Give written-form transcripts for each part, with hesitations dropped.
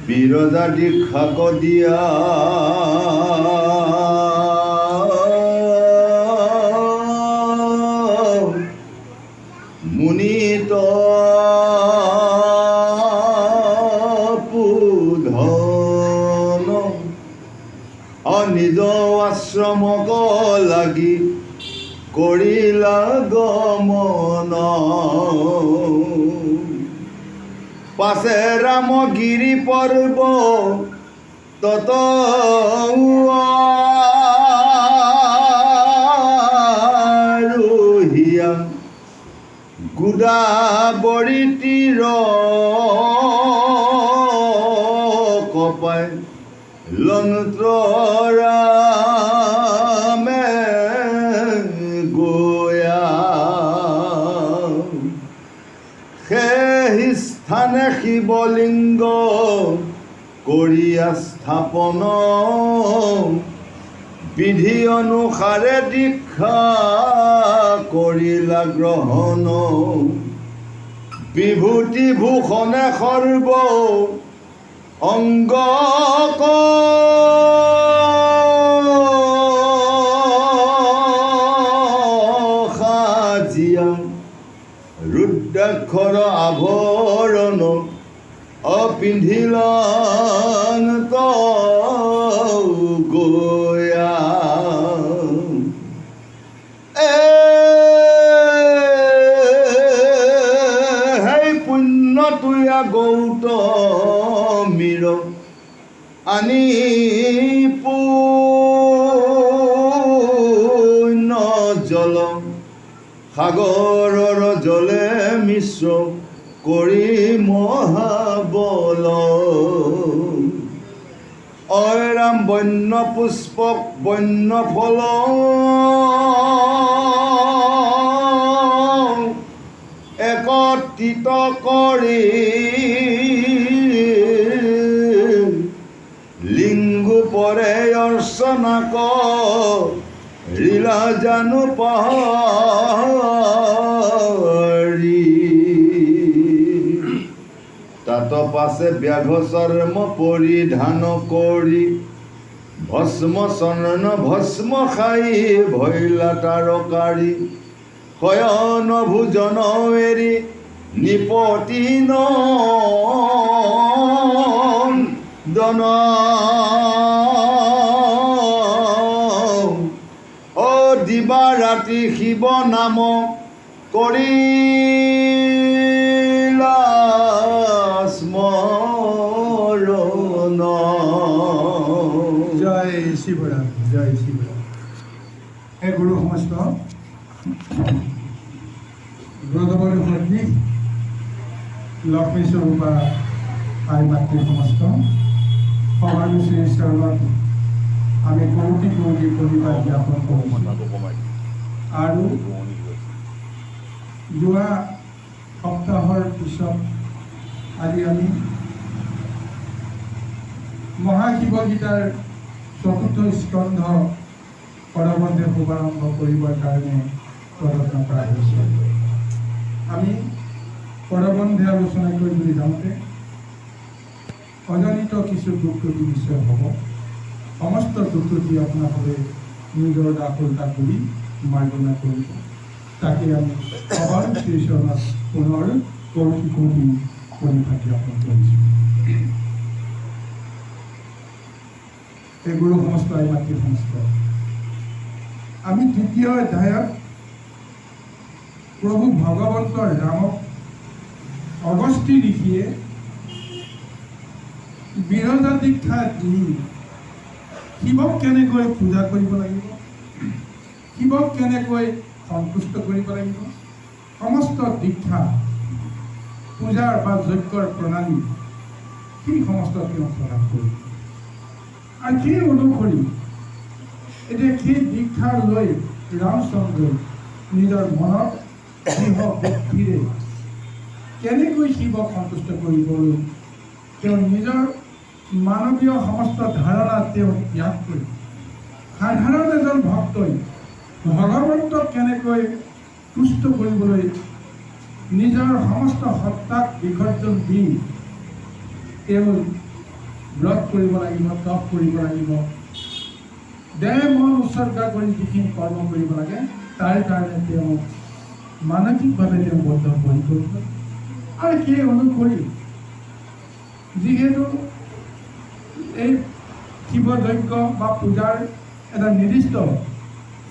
বিৰজা দীক্ষাক দিয়া মুনিত পুধন নিজ আশ্ৰমক লাগি কৰিলা গমন পাছে ৰামগিৰি পৰ্ব তত আৰোহিয়া গোদাবৰী তীৰ কপাই লন্ত্ৰৰামে গয়া সেই স্থানে শিৱলিংগ কৰিয়া স্থাপন বিধি অনুসাৰে দীক্ষা কৰিলা গ্ৰহণ বিভূতি ভূষণে সৰ্ব অংগ সাজিয়া ৰুদ্ৰাক্ষৰ আভৰণ অপিন্ধিলান গয়া সেই পুণ্য তুয়া গৌতমীৰ আনি পুণ্য জল সাগৰৰ জলে মিশ্ৰ কৰি মহাবল অৰাম বন্য পুষ্পক বন্য ফল একত্ৰিত কৰি লিংগু পৰে অৰ্চনা ৰিলা জানো পাহৰি তাত পাছে ব্যাঘ চৰ্ম পৰিধান কৰি ভস্ম চন্দন ভস্ম খাই ভৈলা তাৰকাৰী শয়ন ভোজন এৰি নিপতি নন্দন দিবা ৰাতি শিৱ নাম কৰিলা স্মৰণ। জয় শিৱৰাম, জয় শিৱৰাম। হে গুৰু সমস্ত ব্ৰতবৰী সতী লক্ষ্মী স্বৰূপা আই মাতৃ সমস্ত সমাজী শ্ৰী চৰণত আমি কৌটি কৌটি প্ৰণিপাত জ্ঞাপন কৰোঁ আৰু যোৱা সপ্তাহৰ পিছত আজি আমি মহাশিৱ গীতাৰ চতুৰ্থ স্কন্ধ পৰৱৰ্তী শুভাৰম্ভ কৰিবৰ কাৰণে প্ৰযত্ন কৰা হৈছে। আমি পৰৱৰ্তী আলোচনা কৰিবলৈ যাওঁতে অজনিত কিছু দুঃখতি বিষয় হ'ব। সমস্ত দুঃখতি আপোনালোকে নিজৰ দাসলতা কৰি মাৰ্জনা কৰিব। তাকে আমি সবাৰ শ্ৰীচৰণত পুনৰ কৌটি কৌটি প্ৰণিপাত জ্ঞাপন কৰিছোঁ। এই গুৰু সমস্ত আই মাতৃ সমস্ত আমি তৃতীয় অধ্যায়ত প্ৰভু ভগৱন্তৰ ৰামক অগস্তি ঋষিয়ে বিৰজা দীক্ষা দি শিৱক কেনেকৈ পূজা কৰিব লাগিব, শিৱক কেনেকৈ সন্তুষ্ট কৰিব লাগিব, সমস্ত দীক্ষা পূজাৰ বা যজ্ঞৰ প্ৰণালী সেই সমস্ত তেওঁ প্ৰকাশ কৰিব। আৰু সেই অনুসৰি এতিয়া সেই দীক্ষা লৈ ৰামচন্দ্ৰই নিজৰ মনত দৃঢ় ভক্তিৰে কেনেকৈ শিৱক সন্তুষ্ট কৰিবলৈ তেওঁ নিজৰ মানৱীয় সমস্ত ধাৰণা তেওঁ ত্যাগ কৰি সাধাৰণ এজন ভক্তই ভগৱন্তক কেনেকৈ তুষ্ট কৰিবলৈ নিজৰ সমস্ত সত্তাক বিসৰ্জন দি তেওঁ ব্ৰত কৰিব লাগিব, তপ কৰিব লাগিব, দেহ মন উৎসৰ্গা কৰি যিখিনি কৰ্ম কৰিব লাগে তাৰ কাৰণে তেওঁ মানসিকভাৱে তেওঁ বদ্ধপৰিকৰ আৰু সেই অনুসৰি যিহেতু এই শিৱযজ্ঞ বা পূজাৰ এটা নিৰ্দিষ্ট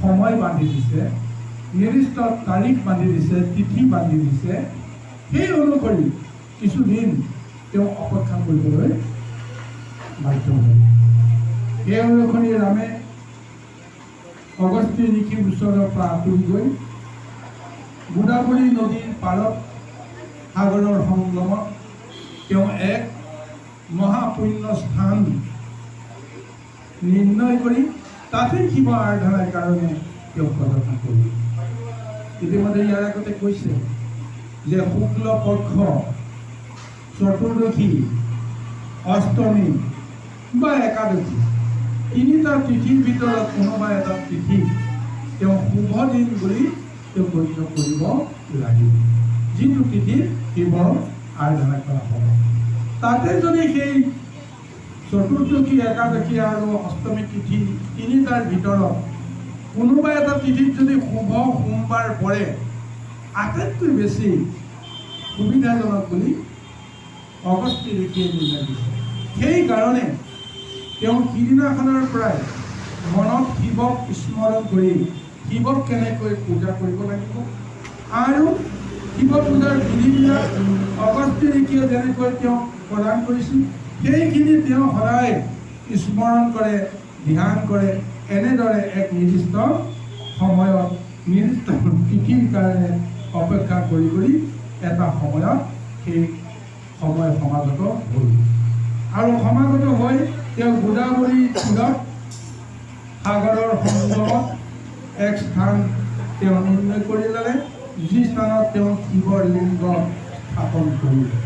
সময় বান্ধি দিছে, নিৰ্দিষ্ট তাৰিখ বান্ধি দিছে, তিথি বান্ধি দিছে, সেই অনুসৰি কিছুদিন তেওঁ অপেক্ষা কৰিবলৈ বাধ্য হয়। এই অনুসৰি ৰামে অগস্ত্যী ঋষিৰ ওচৰৰ পৰা আঁতৰি গৈ গোদাবৰী নদীৰ পাৰত সাগৰৰ সংগমত তেওঁ এক মহাপুণ্য স্থান নিৰ্ণয় কৰি তাতে শিৱ আৰাধনাৰ কাৰণে তেওঁ প্ৰদৰ্শন কৰিলে। ইতিমধ্যে ইয়াৰ আগতে কৈছে যে শুক্ল পক্ষ, চতুৰ্দশী, অষ্টমী বা একাদশী তিনিটা তিথিৰ ভিতৰত কোনোবা এটা তিথি তেওঁ শুভ দিন বুলি তেওঁ গণ্য কৰিব লাগিব, যিটো তিথিত শিৱৰ আৰাধনা কৰা হ'ব। তাতে যদি সেই চতুৰ্দশী, একাদশী আৰু অষ্টমী তিথি তিনিটাৰ ভিতৰত কোনোবা এটা তিথিত যদি শুভ সোমবাৰ পৰে আটাইতকৈ বেছি সুবিধাজনক বুলি অগস্ত্যী ঋষিয়ে নিৰ্ণয় দিছে। সেইকাৰণে তেওঁ সিদিনাখনৰ পৰাই মনত শিৱক স্মৰণ কৰি শিৱক কেনেকৈ পূজা কৰিব লাগিব আৰু শিৱ পূজাৰ বিধিবিলাক অগস্ত্যী ঋষিয়ে যেনেকৈ তেওঁক প্ৰদান কৰিছিল সেইখিনি তেওঁ সদায় স্মৰণ কৰে, ধ্যান কৰে। এনেদৰে এক নিৰ্দিষ্ট সময়ত নিৰ্দিষ্ট তিথিৰ কাৰণে অপেক্ষা কৰি কৰি এটা সময়ত সেই সময় সমাগত হ'ল আৰু সমাগত হৈ তেওঁ গোদাবৰী তীৰত সাগৰৰ সংগমত এক স্থান তেওঁ নিৰ্ণয় কৰি ল'লে, যি স্থানত তেওঁ শিৱৰ লিংগ স্থাপন কৰিলে।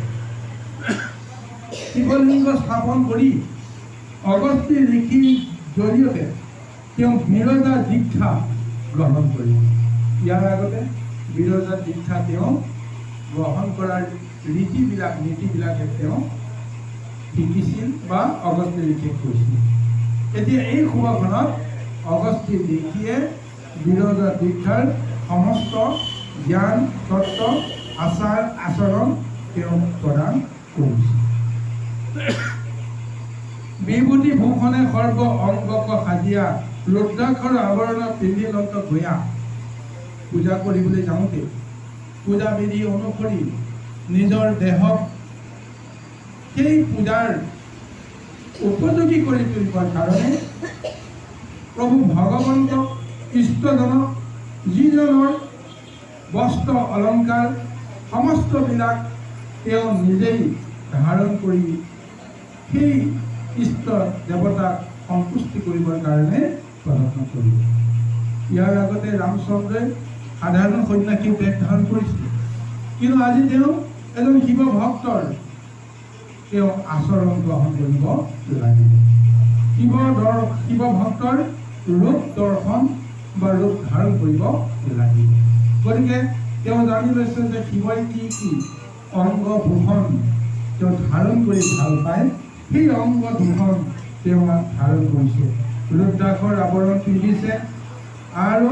শিৱলিংগ স্থাপন কৰি অগস্ত্যী ঋষিৰ জৰিয়তে তেওঁ বিৰজা দীক্ষা গ্ৰহণ কৰিলে। ইয়াৰ আগতে বিৰজা দীক্ষা তেওঁ গ্ৰহণ কৰাৰ নীতিবিলাকে তেওঁ শিকিছিল বা অগস্ত্যী ঋষিয়ে কৈছিল। এতিয়া এই সভাখনত অগস্ত্যী ঋষিয়ে বিৰজা দীক্ষাৰ সমস্ত জ্ঞান, তত্ত্ব, আচাৰ আচৰণ তেওঁ প্ৰদান কৰিছিল। বিভূতি ভূষণে সৰ্ব অংগক সাজিয়া ৰুদ্ৰাক্ষৰ আৱৰণ পিন্ধি লন্ত ভূঞা পূজা কৰিবলৈ যাওঁতে পূজা বিধি অনুসৰি নিজৰ দেহক সেই পূজাৰ উপযোগী কৰি তুলিবৰ কাৰণে প্ৰভু ভগৱন্তক ইষ্টজনক যিজনৰ বস্ত্ৰ অলংকাৰ সমস্তবিলাক তেওঁ নিজেই ধাৰণ কৰি সেই ইষ্ট দেৱতাক সন্তুষ্টি কৰিবৰ কাৰণে প্ৰদৰ্শন কৰিব। ইয়াৰ আগতে ৰামচন্দ্ৰই সাধাৰণ সন্যাসী বেশ ধাৰণ কৰিছিল, কিন্তু আজি তেওঁ এজন শিৱ ভক্তৰ তেওঁ আচৰণ গ্ৰহণ কৰিব লাগিব। শিৱ ভক্তৰ ৰূপ দৰ্শন বা ৰূপ ধাৰণ কৰিব লাগিব। গতিকে তেওঁ জানি লৈছে যে শিৱই কি কি অংগ ভূষণ তেওঁ ধাৰণ কৰি ভাল পায়, সেই অংগ ভূষণ তেওঁ ধাৰণ কৰিছে। ৰুদ্ৰাক্ষৰ আৱৰণ পিন্ধিছে আৰু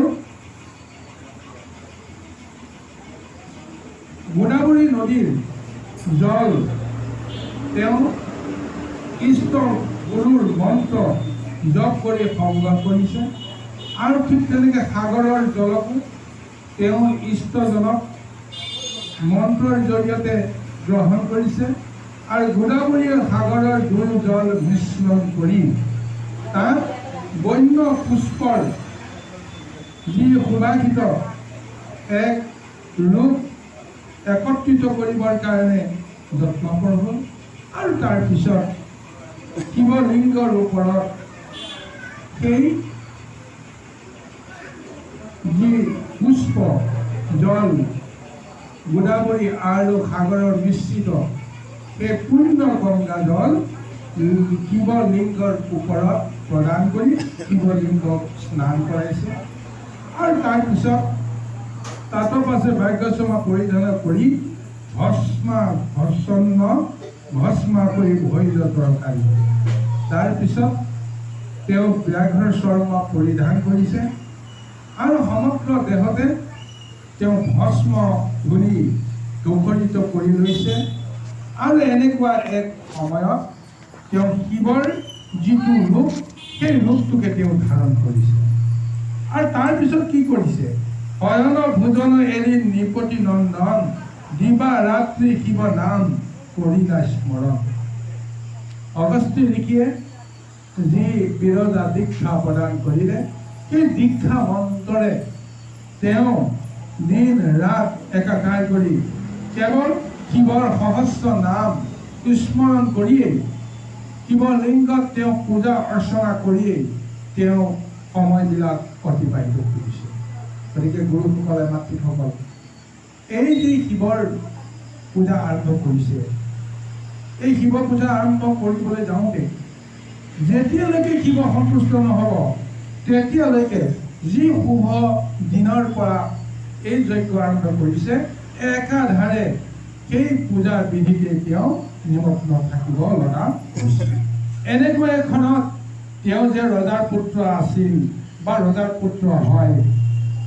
গোদাবৰী নদীৰ জল তেওঁ ইষ্ট গুৰুৰ মন্ত্ৰ জপ কৰি সংগ্ৰহ কৰিছে আৰু ঠিক তেনেকৈ সাগৰৰ জলকো তেওঁ ইষ্টজনক মন্ত্ৰৰ জৰিয়তে গ্ৰহণ কৰিছে আৰু গোদাবৰী সাগৰৰ দুই জল মিশ্ৰণ কৰি তাত বন্য পুষ্পৰ যি সুবাসিত এক ৰূপ একত্ৰিত কৰিবৰ কাৰণে যত্নপৰ হ'ল আৰু তাৰপিছত শিৱলিংগৰ ওপৰত সেই যি পুষ্প জল গোদাবৰী আৰু সাগৰৰ মিশ্ৰিত সেই পূৰ্ণ গংগা জল শিৱলিংগৰ ওপৰত প্ৰদান কৰি শিৱলিংগক স্নান কৰাইছে আৰু তাৰপিছত তাতৰ পাছে ভাগ্যচমা পৰিধান কৰি ভস্মা কৰি ভৰিল তৰকাৰী। তাৰপিছত তেওঁ ব্যাঘ্ৰৰ চৰ্ম পৰিধান কৰিছে আৰু সমগ্ৰ দেহতে তেওঁ ভস্ম ধূলি দোষৰিত কৰি লৈছে আৰু এনেকুৱা এক সময়ত তেওঁ শিৱৰ যিটো ৰূপ সেই ৰূপটোকে তেওঁ ধাৰণ কৰিছে আৰু তাৰপিছত কি কৰিছে? শয়ন ভোজন এৰি নৃপতি নন্দন দিবা ৰাত্ৰি শিৱ নাম কৰিলা স্মৰণ। অগস্ত্য ঋষিয়ে যি বিৰজা দীক্ষা প্ৰদান কৰিলে সেই দীক্ষা মন্ত্ৰৰে তেওঁ দিন ৰাত একাকাৰ কৰি কেৱল শিৱৰ সহস্ৰ নাম স্মৰণ কৰিয়েই শিৱলিংগত তেওঁ পূজা অৰ্চনা কৰিয়েই তেওঁ সময়বিলাক অতিবাহিত কৰিছে। গতিকে গুৰুসকলে মাতৃসকল এই যি শিৱৰ পূজা আৰম্ভ কৰিছে, এই শিৱ পূজা আৰম্ভ কৰিবলৈ যাওঁতে যেতিয়ালৈকে শিৱ সন্তুষ্ট নহ'ব তেতিয়ালৈকে যি শুভ দিনৰ পৰা এই যজ্ঞ আৰম্ভ কৰিছে একাধাৰে সেই পূজাৰ বিধিতে তেওঁ নিমগ্ন থাকিব লগা হৈছে। এনেকুৱা এখনত তেওঁ যে ৰজাৰ পুত্ৰ আছিল বা ৰজাৰ পুত্ৰ হয়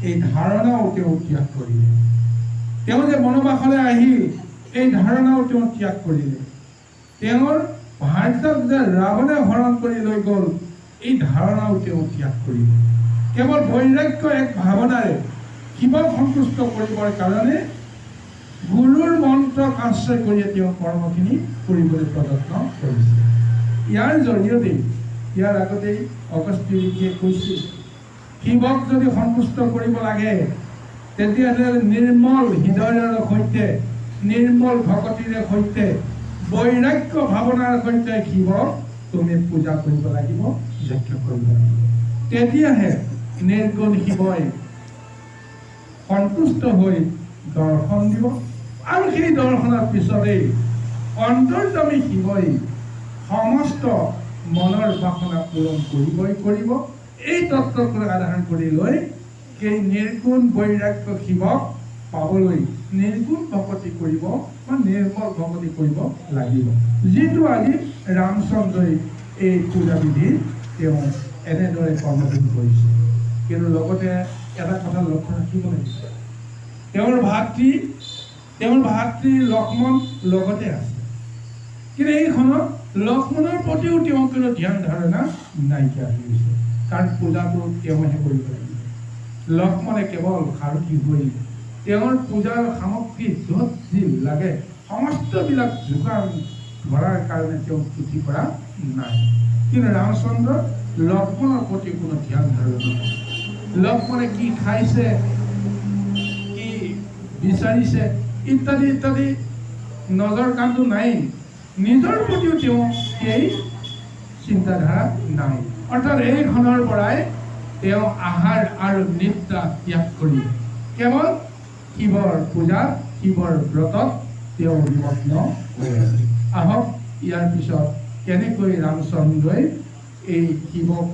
এই ধাৰণাও তেওঁ ত্যাগ কৰিলে। তেওঁ যে বনবাসলৈ আহিল এই ধাৰণাও তেওঁ ত্যাগ কৰিলে। তেওঁৰ ভাৰ্যাক যে ৰাৱণে হৰণ কৰি লৈ গ'ল এই ধাৰণাও তেওঁ ত্যাগ কৰিলে। কেৱল বৈৰাগ্য এক ভাৱনাৰে শিৱক সন্তুষ্ট কৰিবৰ কাৰণে গুৰুৰ মন্ত্ৰক আশ্ৰয় কৰি তেওঁ কৰ্মখিনি কৰিবলৈ প্ৰযত্ন কৰিছে। ইয়াৰ জৰিয়তে ইয়াৰ আগতেই অগস্ত্য ঋষিয়ে কৈছিল শিৱক যদি সন্তুষ্ট কৰিব লাগে তেতিয়াহ'লে নিৰ্মল হৃদয়ৰ সৈতে নিৰ্মল ভকতিৰে সৈতে বৈৰাগ্য ভাৱনাৰ সৈতে শিৱক তুমি পূজা কৰিব লাগিব, যজ্ঞ কৰিব লাগিব। তেতিয়াহে নিৰ্গুণ শিৱই সন্তুষ্ট হৈ দৰ্শন দিব আৰু সেই দৰ্শনৰ পিছতেই অন্তৰ্যামী শিৱই সমস্ত মনৰ বাসনা পূৰণ কৰিবই কৰিব। এই তত্ত্বক আধাৰ কৰি লৈ সেই নিৰ্গুণ বৈৰাগ্য শিৱক পাবলৈ নিৰ্গুণ ভকতি কৰিব বা নিৰ্মল ভকতি কৰিব লাগিব, যিটো আজি ৰামচন্দ্ৰই এই পূজা বিধি তেওঁ এনেদৰে কৰ্মযোগ কৰিছে। কিন্তু লগতে এটা কথা লক্ষ্য ৰাখিব লাগিব, তেওঁৰ ভাতৃ লক্ষ্মণ লগতে আছে, কিন্তু এইখনত লক্ষ্মণৰ প্ৰতিও তেওঁ কোনো ধ্যান ধাৰণা নাইকিয়া হৈ গৈছে। কাৰণ পূজাটো তেওঁহে কৰিব লাগিব। লক্ষ্মণে কেৱল সাৰথি হৈ তেওঁৰ পূজাৰ সামগ্ৰী য'ত যি লাগে সমস্তবিলাক যোগান ধৰাৰ কাৰণে তেওঁ পুথি কৰা নাই। কিন্তু ৰামচন্দ্ৰ লক্ষ্মণৰ প্ৰতি কোনো ধ্যান ধাৰণা নাই। লক্ষ্মণে কি খাইছে, কি বিচাৰিছে ইত্যাদি ইত্যাদি নজৰ কাণটো নাই। নিজৰ প্ৰতিও তেওঁ এই চিন্তাধাৰা নাই। অৰ্থাৎ এইখনৰ পৰাই তেওঁ আহাৰ আৰু নিদ্ৰা ত্যাগ কৰি কেৱল শিৱৰ পূজাত শিৱৰ ব্ৰতত তেওঁ নিমগ্ন হৈ আছে। আহক ইয়াৰ পিছত কেনেকৈ ৰামচন্দ্ৰই এই শিৱক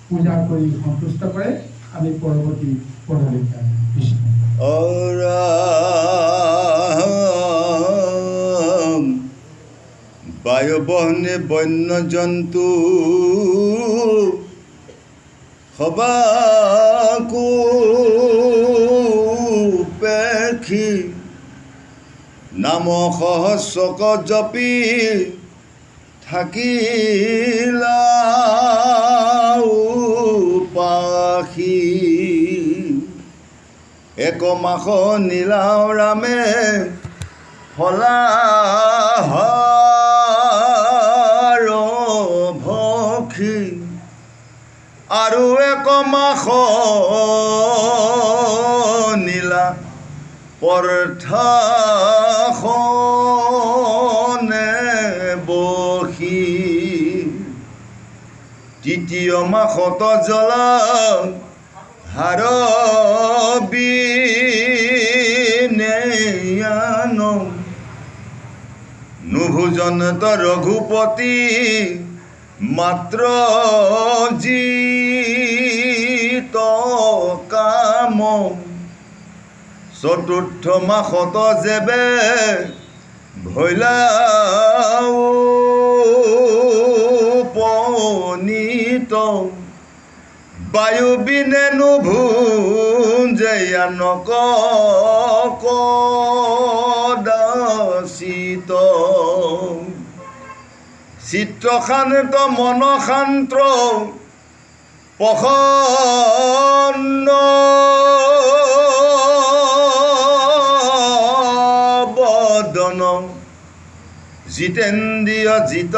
পূজা কৰি সন্তুষ্ট কৰে আমি পৰৱৰ্তী পদলৈ যাম। বায়ুবহনে বন্য জন্তু সবাকো পেখি নাম সহস্ৰক জপি থাকিলা পাখি এক মাস নীলাও ৰামে ফলা ভখি আৰু এক মাস নীলা পৰঠাখনে বহি তৃতীয় মাসত জ্বলা হাৰবিনেয়ান নুভোজন ৰঘুপতি মাত্ৰ জিত কাম চতুৰ্থ মাসত যেবে ভৈলা উপনীত বায়ু বিনে নুভুঞ্জয়ানক কদাচিত চিত্ৰশান্ত মনশান্ত প্ৰসন্ন বদন জিতেন্দ্ৰিয় জিত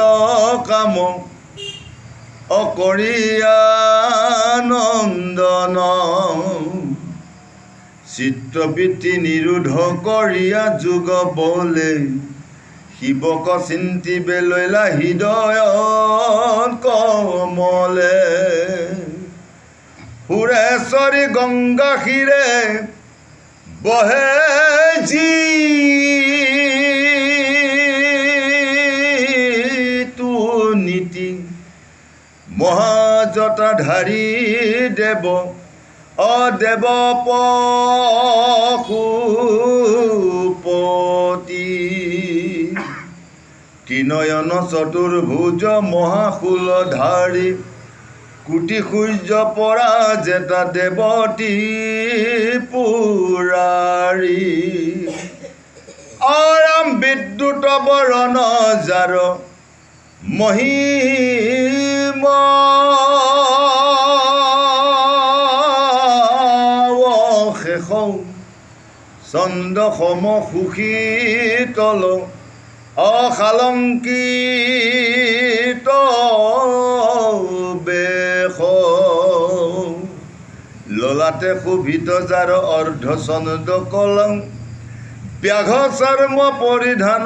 কাম অকৰিয়া নন্দন চিত্ৰবৃত্তি নিৰোধ কৰিয়া যোগ বলে শিৱক চিন্তিবে লৈলা হৃদয় কমলে সুৰেশ্বৰী গংগা ক্ষীৰে বহে যি নীতি মহাজটাধাৰী দেৱ অদেৱ পশুপতি ত্ৰিনয়ন চতুৰ্ভুজ মহাশূলধাৰী কোটি সূৰ্য পৰা জেতা দেৱতী পুৰাৰী আৰাম বিদ্যুৎ বৰণ জাৰ মহিম শেষ চন্দ্ৰ সম সুশীতল অসালংকৃত বেশ ললাটে শোভিত যাৰ অৰ্ধচন্দ্ৰ কলং ব্যাঘ চৰ্ম পৰিধান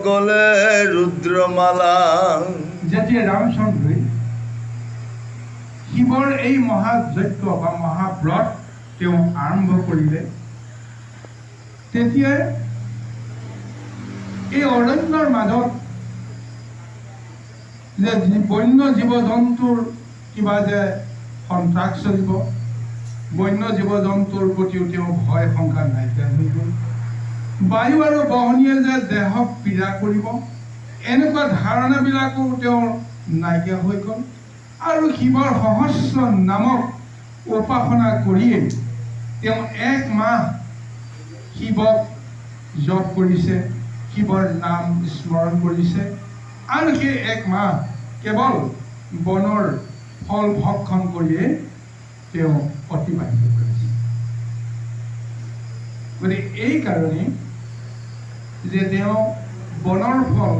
গলে ৰুদ্ৰমালা। যেতিয়া ৰামচন্দ্ৰই শিৱৰ এই মহাযজ্ঞ বা মহাব্ৰত তেওঁ আৰম্ভ কৰিলে তেতিয়াই এই অৰণ্যৰ মাজত যে বন্য জীৱ জন্তুৰ কিবা যে সন্ত্ৰাস চলিব, বন্য জীৱ জন্তুৰ প্ৰতিও তেওঁ ভয় শংকা নাইকিয়া হৈ গ'ল। বায়ু আৰু বহনীয়ে যে দেহক পীড়া কৰিব এনেকুৱা ধাৰণাবিলাকো তেওঁৰ নাইকিয়া হৈ গ'ল। আৰু শিৱৰ সহস্ৰ নামক উপাসনা কৰিয়েই তেওঁ 1 মাহ শিৱক জপ কৰিছে, শিৱৰ নাম স্মৰণ কৰিছে আৰু সেই 1 মাহ কেৱল বনৰ ফল ভক্ষণ কৰিয়ে তেওঁ অতিবাহিত কৰিছে। গতিকে এই কাৰণেই যে তেওঁ বনৰ ফল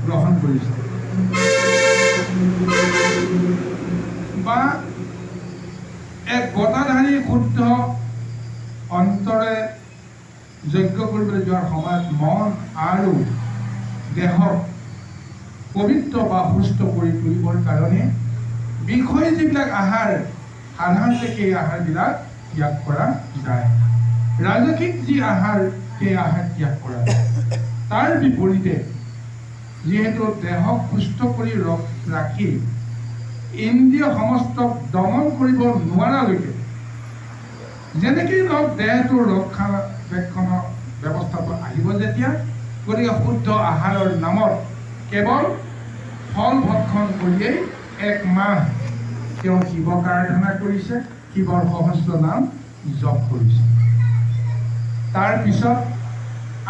গ্ৰহণ কৰিছে বা এক গদাধাৰী শুদ্ধ অন্তৰে যজ্ঞ কৰিবলৈ যোৱাৰ সময়ত মন আৰু দেহক পবিত্ৰ বা সুস্থ কৰি তুলিবৰ কাৰণে বিষয় যিবিলাক আহাৰ সাধাৰণতে সেই আহাৰবিলাক ত্যাগ কৰা যায়, ৰাজসিক যি আহাৰ সেই আহাৰ ত্যাগ কৰা যায়। তাৰ বিপৰীতে যিহেতু দেহক সুস্থ কৰি ৰাখি ইন্দ্ৰিয় সমস্তক দমন কৰিব নোৱাৰালৈকে যেনেকৈ ধৰক দেহটোৰ ৰক্ষণাবেক্ষণৰ ব্যৱস্থাটো আহিব যেতিয়া, গতিকে শুদ্ধ আহাৰৰ নামত কেৱল ফল ভক্ষণ কৰিয়েই 1 মাহ তেওঁ শিৱক আৰাধনা কৰিছে, শিৱৰ সহস্ৰ নাম জপ কৰিছে। তাৰপিছত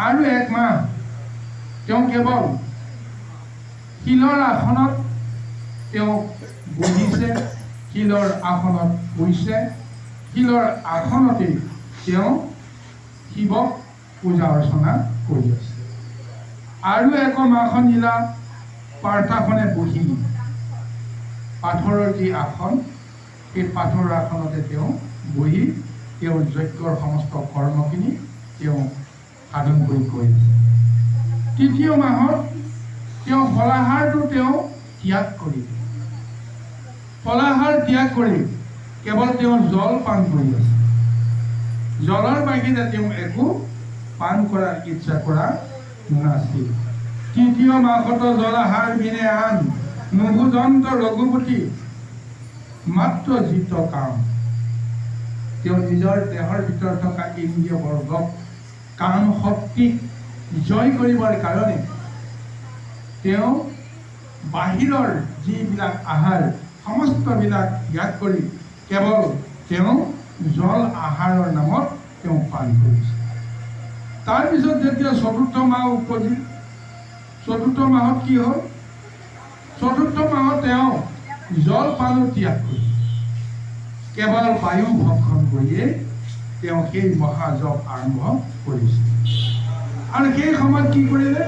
আৰু 1 মাহ তেওঁ কেৱল শিলৰ আসনত তেওঁ বহিছে, শিলৰ আসনত শুইছে, শিলৰ আসনতেই তেওঁ শিৱক পূজা অৰ্চনা কৰি আছে। আৰু 1 মাখন নীলা পাৰ্থাসনে বহি পাথৰৰ যি আসন সেই পাথৰৰ আসনতে তেওঁ বহি তেওঁৰ যজ্ঞৰ সমস্ত কৰ্মখিনি তেওঁ সাধন কৰি গৈ আছে। 3য় মাহত তেওঁ ফলাহাৰটো তেওঁ ত্যাগ কৰি ফলাহাৰ ত্যাগ কৰি কেৱল তেওঁ জল পান কৰি আছে। জলৰ বাহিৰে তেওঁ একো পান কৰাৰ ইচ্ছা কৰা নাছিল। 3য় মাহত জলাহাৰ বিনে আন নুভুজন্ত ৰঘুপতি মাত্ৰ জিত কাম। তেওঁ নিজৰ দেহৰ ভিতৰত থকা ইন্দ্ৰিয় বৰ্গক কাম শক্তিক জয় কৰিবৰ কাৰণে তেওঁ বাহিৰৰ যিবিলাক আহাৰ সমস্তবিলাক ত্যাগ কৰি কেৱল তেওঁ জল আহাৰৰ নামত তেওঁ পান কৰিছে। তাৰপিছত যেতিয়া চতুৰ্থ মাহ উপজিল, চতুৰ্থ মাহত কি হ'ল? চতুৰ্থ মাহত তেওঁ জল পানো ত্যাগ কৰিছে। কেৱল বায়ু ভক্ষণ কৰিয়ে তেওঁ সেই মহাজপ আৰম্ভ কৰিছে। আৰু সেই সময়ত কি কৰিলে?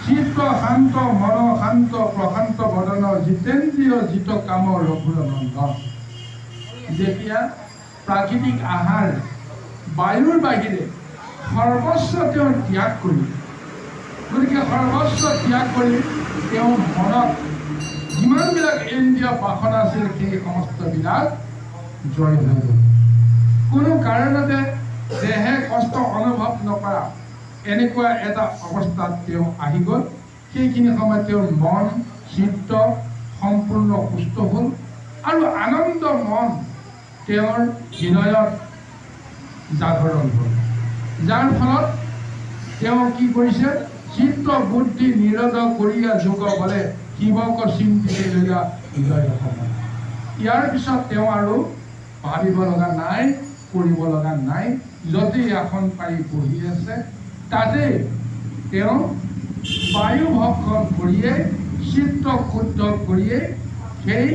চিত্ত শান্ত মন শান্ত প্ৰশান্ত বদন জিতেন্দ্ৰিয় জিত কাম ৰঘুৰ নন্দন। যেতিয়া প্ৰাকৃতিক আহাৰ বায়ুৰ বাহিৰে সৰ্বস্ব তেওঁ ত্যাগ কৰি, গতিকে সৰ্বস্ব ত্যাগ কৰি তেওঁ মনত যিমানবিলাক ইন্দ্ৰিয় বাসনা আছিল সেই সমস্তবিলাক জয় হৈ গ'ল। কোনো কাৰণতে দেহে কষ্ট অনুভৱ নকৰা এনেকুৱা এটা অৱস্থাত তেওঁ আহি গ'ল। সেইখিনি সময়ত তেওঁৰ মন চিত্ত সম্পূৰ্ণ সুস্থ হ'ল আৰু আনন্দ মন তেওঁৰ হৃদয়ত জাগৰণ হ'ল। যাৰ ফলত তেওঁ কি কৰিছে? চিত্ত বুদ্ধি নিৰোধ কৰিয়া যোগ বলে শিৱক চিন্তিতে লৈয়া হৃদয় সময়। ইয়াৰ পিছত তেওঁ আৰু ভাবিব লগা নাই, কৰিব লগা নাই। য'তেই আসন পাৰি বহি আছে তাতে তেওঁ বায়ু ভক্ষণ কৰিয়ে চিত্ত শুদ্ধ কৰিয়ে সেই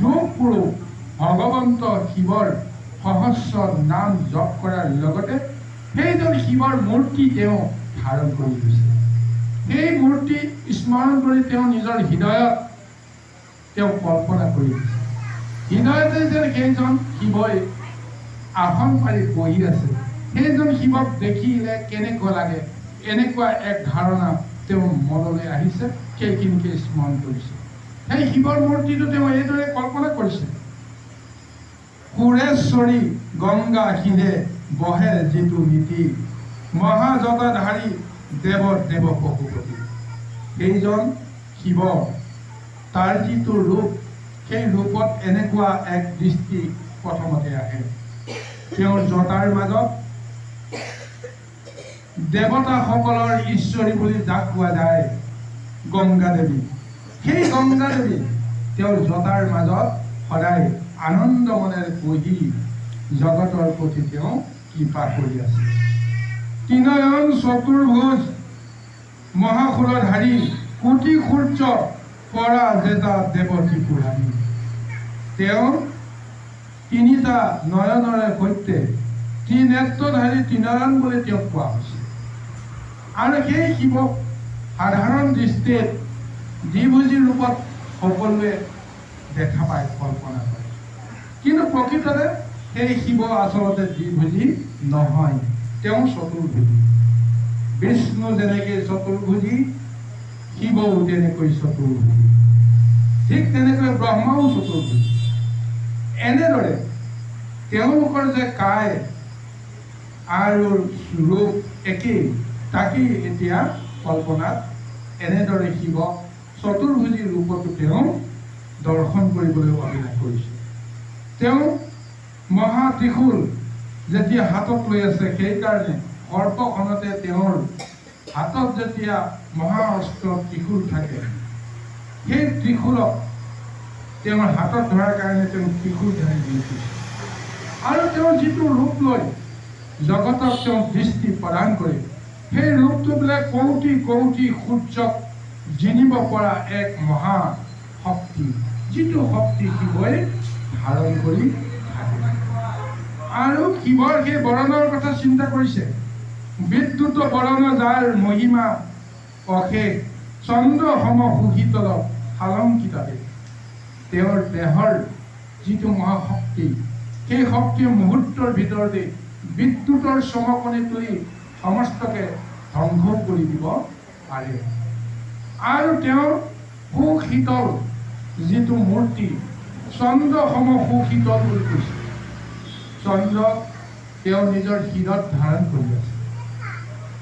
যোগ পুৰুষ ভগৱন্ত শিৱৰ সহস্ৰ নাম জপ কৰাৰ লগতে সেইজন শিৱৰ মূৰ্তি তেওঁ ধাৰণ কৰি লৈছে। সেই মূৰ্তি স্মৰণ কৰি তেওঁ নিজৰ হৃদয়ত তেওঁ কল্পনা কৰি দিছে। হৃদয়তে যেন সেইজন শিৱই আসন পাৰি বহি আছে, সেইজন শিৱক দেখিলে কেনেকুৱা লাগে, এনেকুৱা এক ধাৰণা তেওঁ মনলৈ আহিছে। সেইখিনিকে স্মৰণ কৰিছে। সেই শিৱৰ মূৰ্তিটো তেওঁ এইদৰে কল্পনা কৰিছে। সুৰেশ্বৰী গংগা শিৰে বহে যিটো নীতি, মহাজটাধাৰী দেৱ দেৱ পশুপতি। সেইজন শিৱ, তাৰ যিটো ৰূপ, সেই ৰূপত এনেকুৱা এক দৃষ্টি প্ৰথমতে আহে। তেওঁৰ জটাৰ মাজত দেৱতাসকলৰ ঈশ্বৰী বুলি যাক কোৱা যায় গংগা দেৱী, সেই গংগা দেৱী তেওঁৰ জটাৰ মাজত সদায় আনন্দ মনেৰে বহি জগতৰ প্ৰতি তেওঁ কৃপা কৰি আছে। তিনয়ন চতুৰ্ভুজ মহাসুৰধাৰী কোটি সূৰ্য পৰা জেতা দেৱতী পুৰাণী। তেওঁ তিনিটা নয়নৰে সৈতে ত্ৰিনেত্ৰধাৰী তিনয়ন বুলি তেওঁক কোৱা হৈছে। আৰু সেই শিৱক সাধাৰণ দৃষ্টিত দ্বিভুজী ৰূপত সকলোৱে দেখা পায়, কল্পনা কৰে। কিন্তু প্ৰকৃততে সেই শিৱ আচলতে দ্বিভুজী নহয়, তেওঁ চতুৰ্ভুজী। বিষ্ণু যেনেকৈ চতুৰ্ভুজী, শিৱও তেনেকৈ চতুৰ্ভুজী, ঠিক তেনেকৈ ব্ৰহ্মাও চতুৰ্ভুজী। এনেদৰে তেওঁলোকৰ যে কায় আৰু ৰূপ একেই, তাকেই এতিয়া কল্পনাত এনেদৰে শিৱক চতুৰ্ভুজী ৰূপতো তেওঁ দৰ্শন কৰিবলৈ অভিলাষ কৰিছে। তেওঁ মহা ত্ৰিশূল যেতিয়া হাতত লৈ আছে, সেইকাৰণে সৰ্পখনতে তেওঁৰ হাতত যেতিয়া মহা অস্ত্ৰ ত্ৰিশূল থাকে, সেই ত্ৰিশূলক তেওঁৰ হাতত ধৰাৰ কাৰণে তেওঁ ত্ৰিশূলধাৰী দি দিছে। আৰু তেওঁ যিটো ৰূপ লৈ জগতক তেওঁ দৃষ্টি প্ৰদান কৰে, সেই ৰূপটো বোলে কৌটি কৌটি সূৰ্যক জিনিব পৰা এক মহা শক্তি, যিটো শক্তি শিৱই ধাৰণ কৰি থাকে। আৰু শিৱৰ সেই বৰণৰ কথা চিন্তা কৰিছে। বিদ্যুত বৰণ যাৰ মহিমা অশেষ, চন্দ্ৰ সম সুশীতল সালংকিতাতে। তেওঁৰ দেহৰ যিটো মহাশক্তি, সেই শক্তিৰ মুহূৰ্তৰ ভিতৰতে বিদ্যুতৰ চমকনি তুলি সমস্তকে ধ্বংস কৰি দিব পাৰে। আৰু তেওঁৰ সুশীতল যিটো মূৰ্তি, চন্দ্ৰ সম সুশীতল বুলি কৈছে। চন্দ্ৰ তেওঁ নিজৰ শিৰত ধাৰণ কৰি আছে।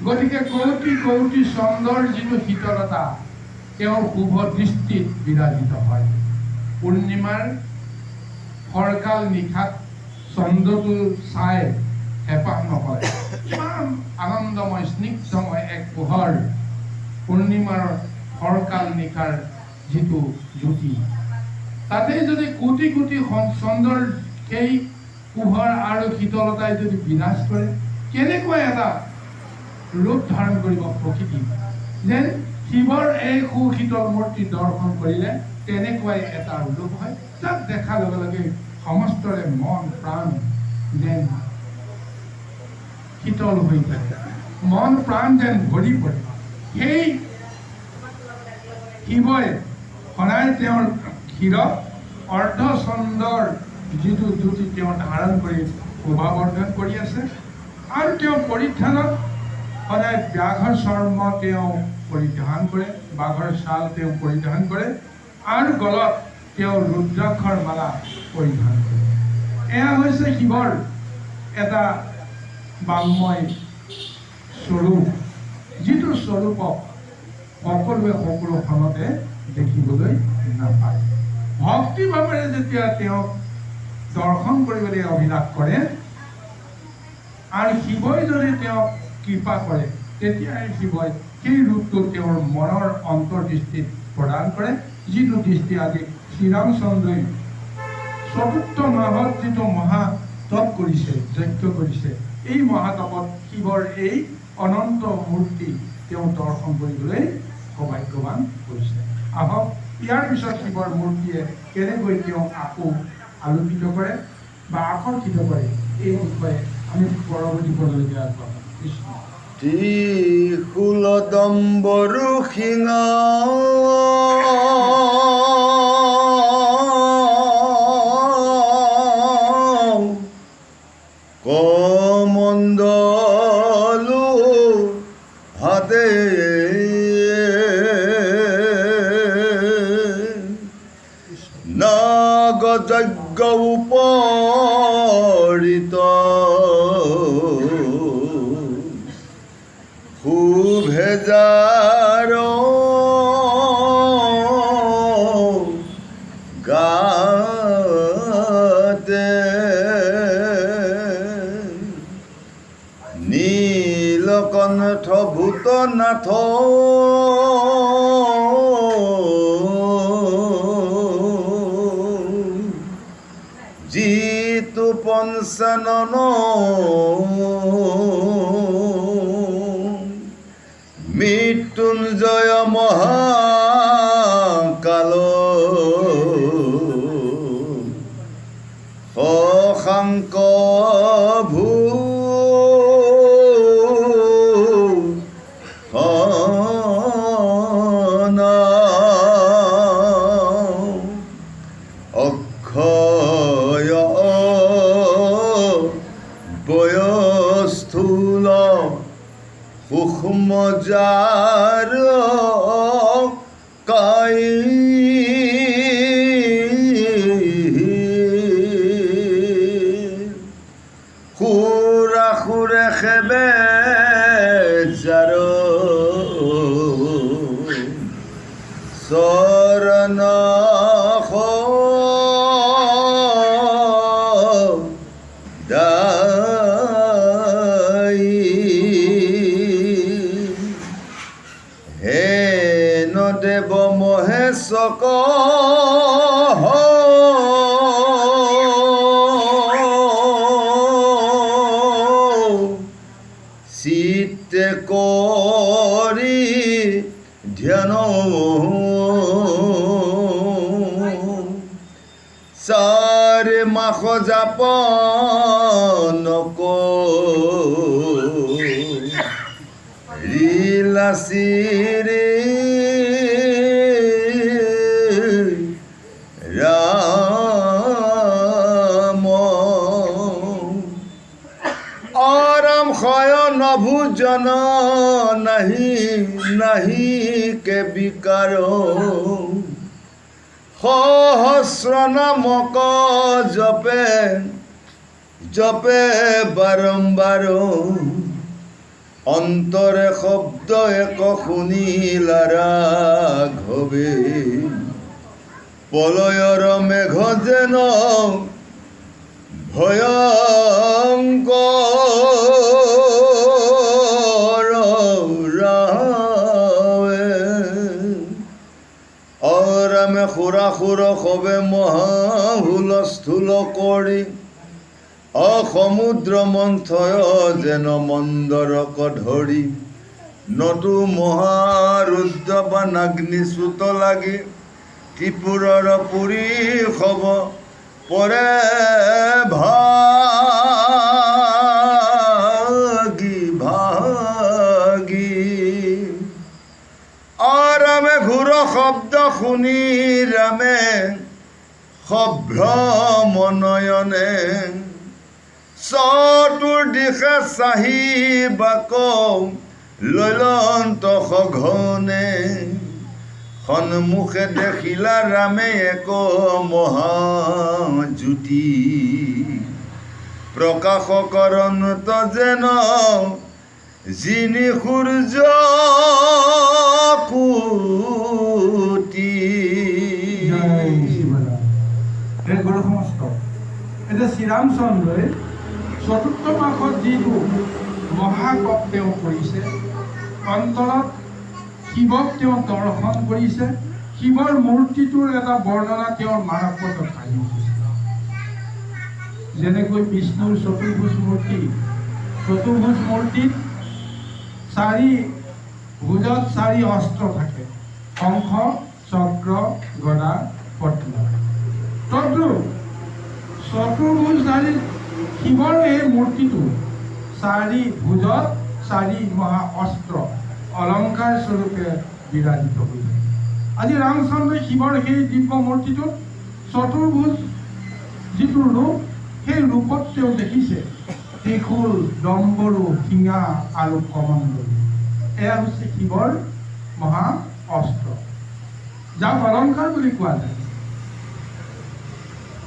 গতিকে কৌটি কৌটি চন্দ্ৰৰ যিটো শীতলতা, তেওঁৰ শুভ দৃষ্টিত বিৰাজিত হয়। পূৰ্ণিমাৰ ফৰকাল নিশাত চন্দ্ৰটো চাই হেঁপাহ নকৰে, ইমান আনন্দময় স্নিগ্ধময় এক পোহৰ পূৰ্ণিমাৰ ফৰকাল নিশাৰ যিটো জ্যোতি, তাতে যদি কোটি কোটি চন্দ্ৰৰ সেই পোহৰ আৰু শীতলতাই যদি বিৰাজ কৰে, কেনেকুৱা এটা ৰূপ ধাৰণ কৰিব প্ৰকৃতি। যেন শিৱৰ এই সুশীতল মূৰ্তি দৰ্শন কৰিলে তেনেকুৱাই এটা ৰূপ হয়, যাক দেখাৰ লগে লগে সমস্তৰে মন প্ৰাণ যেন শীতল হৈ থাকে, মন প্ৰাণ যেন ভৰি পৰে। সেই শিৱই সদায় তেওঁৰ শিৰত অৰ্ধচন্দ্ৰৰ যিটো জ্যোতি তেওঁ ধাৰণ কৰি শোভাবৰ্ধন কৰি আছে, আৰু তেওঁ পৰিধানত সদায় ব্যাঘ্ৰ চৰ্ম তেওঁ পৰিধান কৰে, বাঘৰ ছাল তেওঁ পৰিধান কৰে, আৰু গলত তেওঁ ৰুদ্ৰাক্ষৰ মালা পৰিধান কৰে। এয়া হৈছে শিৱৰ এটা বাংময় স্বৰূপ, যিটো স্বৰূপক সকলোৱে সকলোখনতে দেখিবলৈ নাপায়। ভক্তিভাৱেৰে যেতিয়া তেওঁক দৰ্শন কৰিবলৈ অভিলাষ কৰে আৰু শিৱই যদি তেওঁক কৃপা কৰে, তেতিয়াই শিৱই সেই ৰূপটো তেওঁৰ মনৰ অন্তৰ্দৃষ্টিত প্ৰদান কৰে, যিটো দৃষ্টি আজি শ্ৰীৰামচন্দ্ৰই চতুৰ্থ মাহত যিটো মহাতপ কৰিছে, যজ্ঞ কৰিছে, এই মহাতপত শিৱৰ এই অনন্ত মূৰ্তি তেওঁ দৰ্শন কৰিবলৈ সৌভাগ্যৱান হৈছে। আহক ইয়াৰ পিছত শিৱৰ মূৰ্তিয়ে কেনেকৈ তেওঁক আকৌ আলোকিত কৰে বা আকৰ্ষিত কৰে, এই বিষয়ে আমি পৰৱৰ্তী পৰ্যায়লৈকে আগবাঢ়ো। কৃষ্ণ। ত্ৰিশূল দম্বৰু সিংহ কমণ্ডলু হাতে নাগযজ্ঞ উপৰিত সুভেজাৰ গাতে নীলকণ্ঠ ভূতনাথ জিতু পঞ্চানন মৃত্যুঞ্জয় মহাকাল শশাঙ্ক ভূ অক্ষয় বয়স্থূল সূক্ষ্মজাৰ কাই সুৰা সুৰে খেবে জাৰ চৰণ হেন দেৱ মহেশক চিত্তে কৰি ধ্যান চাৰি মাস যাপন লীলাচিৰে ৰাম আৰাম শয়ন ভোজন নাহি নাহি কে বিকাৰ সহস্ৰ নামক জপে জপে বাৰম্বাৰ অন্তৰে শব্দ এক শুনিলা ৰাঘবে প্ৰলয়ৰ মেঘ যেন ভয়ঙ্কৰ ৰাবে অৰামে খুৰা খুৰ সবে মহাহুলস্থুল কৰি অসমুদ্ৰ মন্থয় যেন মন্দৰক ধৰি নতু মহাৰুদ্ৰ বানাগ্নিচ্যুত লাগি ত্ৰিপুৰৰ পুৰী খব পৰে ভাগি ভাগি অৰামে ঘূৰ শব্দ শুনি ৰামে সভ্ৰমনয়নে চতুৰ্দিশে চাহি বাক ললন্ত সঘনে সন্মুখে দেখিলা ৰামে এক মহাজ্যোতি প্ৰকাশকৰণত যেন যিনি সূৰ্য কোটি গুৰু সমস্ত এতিয়া শ্ৰীৰামচন্দ্ৰই চতুৰ্থ মাসত যিটো মহাকপ তেওঁ কৰিছে, অন্তৰত শিৱক তেওঁ দৰ্শন কৰিছে, শিৱৰ মূৰ্তিটোৰ এটা বৰ্ণনা তেওঁৰ মানসপটত আহি উঠিছে। যেনেকৈ বিষ্ণুৰ চতুৰ্ভুজ মূৰ্তিত চাৰি ভুজত চাৰি অস্ত্ৰ থাকে, শংখ চক্ৰ গদা পদ্ম। তদ্ৰূপ চতুৰ্ভুজধাৰী শিৱৰ এই মূৰ্তিটো চাৰি ভুজত চাৰি মহা অস্ত্ৰ অলংকাৰ স্বৰূপে বিৰাজিত হৈ থাকে। আজি ৰামচন্দ্ৰই শিৱৰ সেই দিব্য মূৰ্তিটোত চতুৰ্ভুজ যিটো ৰূপ, সেই ৰূপত তেওঁ দেখিছে ত্ৰিশূল, ডম্বৰু, শিঙা আৰু কমণ্ডলু। এয়া হৈছে শিৱৰ মহা অস্ত্ৰ, যাক অলংকাৰ বুলি কোৱা যায়।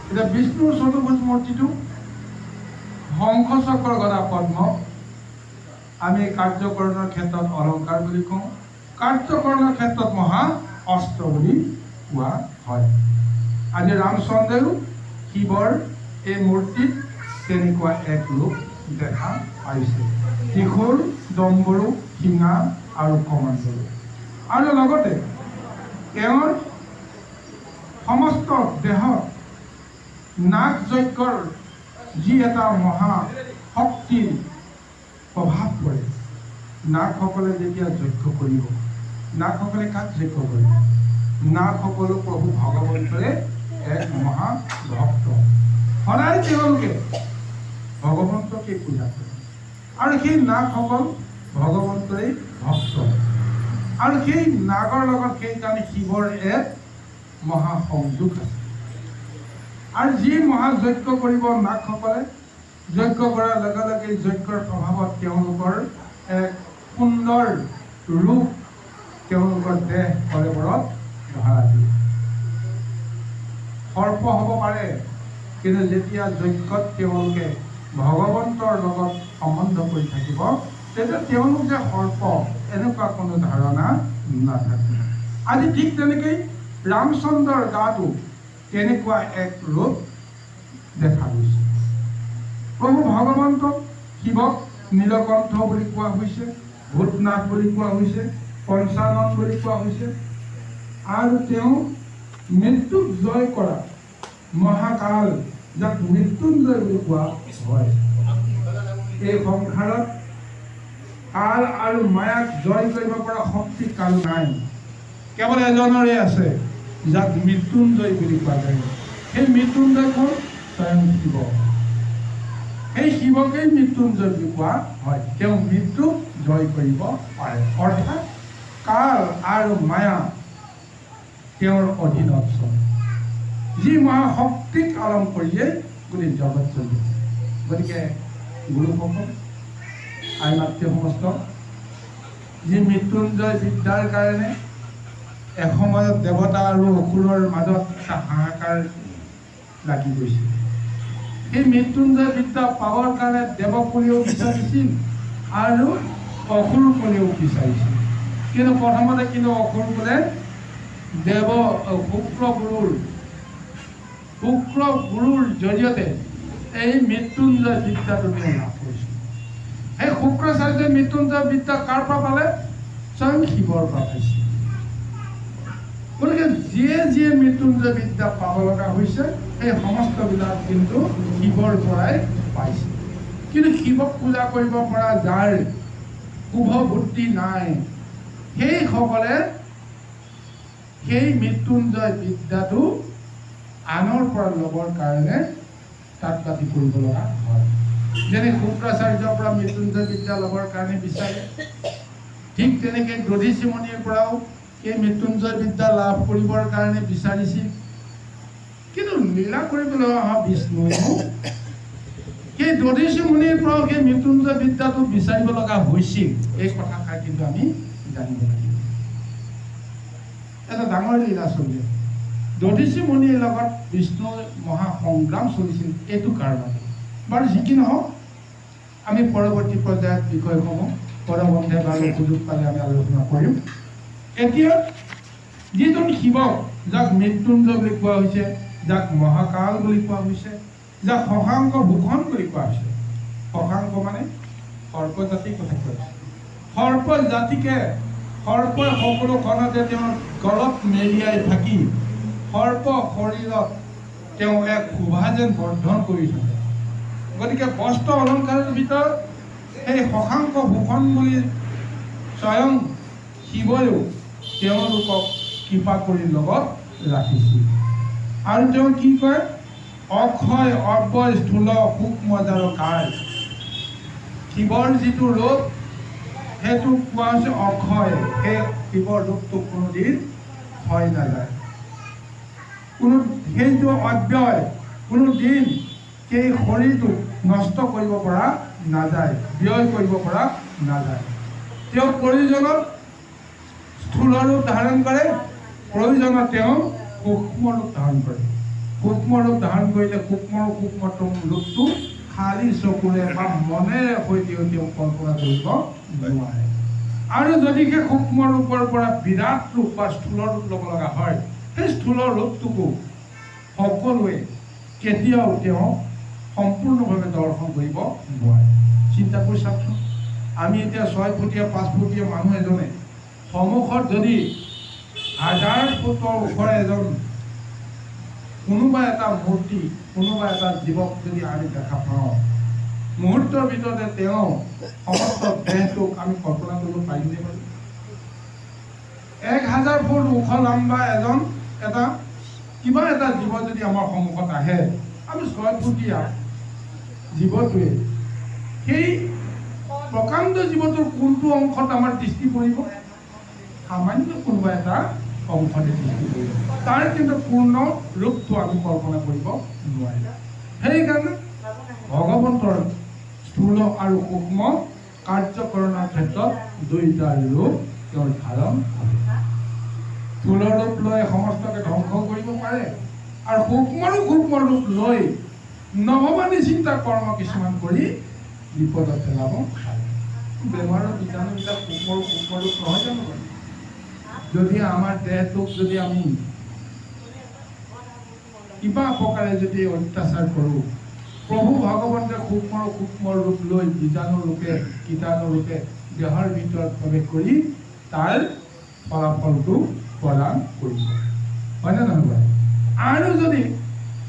এতিয়া বিষ্ণুৰ চতুৰ্ভুজ মূৰ্তিটো শংখ চক্ৰ গদা পদ্ম আমি কাৰ্যকৰণৰ ক্ষেত্ৰত অলংকাৰ বুলি কওঁ, কাৰ্যকৰণৰ ক্ষেত্ৰত মহা অস্ত্ৰ বুলি কোৱা হয়। আজি ৰামচন্দ্ৰও শিৱৰ এই মূৰ্তিত তেনেকুৱা এক ৰূপ দেখা পাইছে, ত্ৰিশূল, ডম্বৰু, শিঙা আৰু কমণ্ডলু। আৰু লগতে তেওঁৰ সমস্ত দেহত নাগ যজ্ঞৰ যি এটা মহা শক্তিৰ প্ৰভাৱ পৰে। নাগসকলে যেতিয়া যজ্ঞ কৰিব, নাগসকলে কাক যজ্ঞ কৰিব? নাগসকলো প্ৰভু ভগৱন্তৰে এক মহা ভক্ত। সদায় তেওঁলোকে ভগৱন্তকে পূজা কৰে আৰু সেই নাগসকল ভগৱন্তৰে ভক্ত। আৰু সেই নাগৰ লগত সেইকাৰণে শিৱৰ এক মহা সংযোগ আছে। আৰু যি মহাযজ্ঞ কৰিব নাগসকলে, যজ্ঞ কৰাৰ লগে লগে যজ্ঞৰ প্ৰভাৱত তেওঁলোকৰ এক সুন্দৰ ৰূপ তেওঁলোকৰ দেহ কলেবৰত ধৰা দিয়ে। সৰ্প হ'ব পাৰে, কিন্তু যেতিয়া যজ্ঞত তেওঁলোকে ভগৱন্তৰ লগত সম্বন্ধ কৰি থাকিব, তেতিয়া তেওঁলোক যে সৰ্প এনেকুৱা কোনো ধাৰণা নাথাকে। আজি ঠিক তেনেকৈ ৰামচন্দ্ৰৰ গাটো তেনেকুৱা এক ৰূপ দেখা গৈছে। প্ৰভু ভগৱন্তক শিৱক নীলকণ্ঠ বুলি কোৱা হৈছে, ভূতনাথ বুলি কোৱা হৈছে, পঞ্চানন বুলি কোৱা হৈছে। আৰু তেওঁ মৃত্যুক জয় কৰা মহাকাল, যাক মৃত্যুঞ্জয় বুলি কোৱা হয়। এই সংসাৰত কাল আৰু মায়াক জয় কৰিব পৰা শক্তি কাল নাই, কেৱল এজনৰে আছে, যাক মৃত্যুঞ্জয় বুলি কোৱা যায়। সেই মৃত্যুঞ্জয় হ'ল স্বয়ং শিৱ। সেই শিৱকেই মৃত্যুঞ্জয় বুলি কোৱা হয়। তেওঁ মৃত্যুক জয় কৰিব পাৰে, অৰ্থাৎ কাল আৰু মায়া তেওঁৰ অধীনত চলে। যি মহাশক্তিক আলম কৰিয়ে গোটেই জগত চলি আছে। গতিকে গুৰুসকল, আইমাতৃ সমস্ত, যি মৃত্যুঞ্জয় বিদ্যাৰ কাৰণে এসময়ত দেৱতা আৰু অসুৰৰ মাজত এটা হাহাকাৰ লাগি গৈছিল। সেই মৃত্যুঞ্জয় বিদ্যা পাবৰ কাৰণে দেৱপুৰীও বিচাৰিছিল আৰু অসুৰসকলেও বিচাৰিছিল। কিন্তু প্ৰথমতে কিন্তু অসুৰসকলে শুক্ৰ গুৰুৰ জৰিয়তে এই মৃত্যুঞ্জয় বিদ্যাটো তেওঁ লাভ কৰিছিল। সেই শুক্ৰাচাৰ্যই মৃত্যুঞ্জয় বিদ্যা কাৰ পৰা পালে? স্বয়ং শিৱৰ পৰা পাইছিল। গতিকে যিয়ে মৃত্যুঞ্জয় বিদ্যা পাব লগা হৈছে সেই সমস্তবিলাক কিন্তু শিৱৰ পৰাই পাইছে। কিন্তু শিৱক পূজা কৰিব পৰা যাৰ শুভ বুদ্ধি নাই, সেইসকলে সেই মৃত্যুঞ্জয় বিদ্যাটো আনৰ পৰা ল'বৰ কাৰণে তাত বাতি কৰিব লগা হয়। যেনে শুক্ৰাচাৰ্যৰ পৰা মৃত্যুঞ্জয় বিদ্যা ল'বৰ কাৰণে বিচাৰে, ঠিক তেনেকৈ দধিচি মুনিৰ পৰাও সেই মৃত্যুঞ্জয় বিদ্যা লাভ কৰিবৰ কাৰণে বিচাৰিছিল। কিন্তু লীলা কৰিবলৈ অহা বিষ্ণু সেই দধিচি মুনিৰ পৰাও সেই মৃত্যুঞ্জয় বিদ্যাটো বিচাৰিব লগা হৈছিল। এই কথাষাৰ কিন্তু আমি জানিব লাগিব। এটা ডাঙৰ লীলা চলি আছে। দধিচি মুনিৰ লগত বিষ্ণুৰ মহা সংগ্ৰাম চলিছিল এইটো কাৰণতে। বাৰু যি কি নহওক, আমি পৰৱৰ্তী পৰ্যায়ত বিষয়সমূহ পৰৱৰ্তী বাৰু সুযোগ পালে আমি আলোচনা কৰিম। এতিয়া যিজন শিৱক, যাক মৃত্যুঞ্জয় বুলি কোৱা হৈছে, যাক মহাকাল বুলি কোৱা হৈছে, যাক শশাংক ভূষণ বুলি কোৱা হৈছে। শশাংক মানে সৰ্প জাতিৰ কথা কৈ আছে। সৰ্প জাতিকে সৰ্পই সকলোখনতে তেওঁৰ গলত মেৰিয়াই থাকি সৰ্প শৰীৰত তেওঁ এক শোভা যেন বৰ্ধন কৰি থাকে। গতিকে বস্ত্ৰ অলংকাৰৰ ভিতৰত সেই শশাংক ভূষণ বুলি স্বয়ং শিৱইও তেওঁলোকক কৃপা কৰি লগত ৰাখিছিল। আৰু তেওঁ কি কয়? অক্ষয় অব্যয় স্থূল সূক্ষ্ম যাৰকাৰ। শিৱৰ যিটো ৰূপ সেইটো কোৱা হৈছে অক্ষয়। সেই শিৱৰ ৰূপটো কোনোদিন ক্ষয় নাযায়, সেইটো অব্যয়, কোনো দিন সেই শৰীৰটোক নষ্ট কৰিব পৰা নাযায়, ব্যয় কৰিব পৰা নাযায়। তেওঁ প্ৰয়োজনত স্থূল ৰূপ ধাৰণ কৰে, প্ৰয়োজনত তেওঁ সূক্ষ্ম ৰূপ ধাৰণ কৰে। সূক্ষ্ম ৰূপ ধাৰণ কৰিলে সূক্ষ্মতম ৰূপটো খালী চকুৰে বা মনেৰে সৈতেও তেওঁ কল্পনা কৰিব নোৱাৰে। আৰু যদি সেই সূক্ষ্ম ৰূপৰ পৰা বিৰাট ৰূপ বা স্থূল ৰূপ ল'ব লগা হয়, সেই স্থূল ৰূপটোকো সকলোৱে কেতিয়াও তেওঁ সম্পূৰ্ণভাৱে দৰ্শন কৰিব নোৱাৰে। চিন্তা কৰি চাওকচোন, আমি এতিয়া 6 ফুটীয়া 5 ফুটীয়া মানুহ এজনে সন্মুখত যদি 1000 ফুটৰ ওখৰ এজন কোনোবা এটা মূৰ্তি, কোনোবা এটা জীৱক যদি আমি দেখা পাওঁ, মুহূৰ্তৰ ভিতৰতে তেওঁ সমস্ত দেহটোক আমি কল্পনা কৰিব পাৰিমনে বাৰু? 1000 ফুট ওখ লম্বা কিবা এটা জীৱ যদি আমাৰ সন্মুখত আহে, আমি 6 ফুটীয়া জীৱটোৱে সেই প্ৰকাণ্ড জীৱটোৰ কোনটো অংশত আমাৰ দৃষ্টি পৰিব? সামান্য কোনোবা এটা অংশতে দৃষ্টি পৰিব, তাৰ কিন্তু পূৰ্ণ ৰূপটো আমি কল্পনা কৰিব নোৱাৰিম। সেইকাৰণে ভগৱন্তৰ স্থূল আৰু সূক্ষ্ম কাৰ্যকৰণৰ ক্ষেত্ৰত দুইটা ৰূপ তেওঁৰ ধাৰণ কৰে। স্থূল ৰূপ লৈ সমস্তকে ধ্বংস কৰিব পাৰে, আৰু সূক্ষ্ম ৰূপ লৈ নভবা নিচিন্তা কৰ্ম কিছুমান কৰি বিপদত পেলাব পাৰে। বেমাৰৰ বীজাণুবিলাক সূক্ষ্ম ৰূপ নহয় জানো? যদি আমাৰ দেহটোক যদি আমি কিবা প্ৰকাৰে যদি অত্যাচাৰ কৰোঁ, প্ৰভু ভগৱন্তে সূক্ষ্ম ৰূপ লৈ বীজাণু ৰূপে কীটাণু ৰূপে দেহৰ ভিতৰত প্ৰৱেশ কৰি তাৰ ফলাফলটো প্ৰদান কৰিব, হয়নে নহয়? আৰু যদি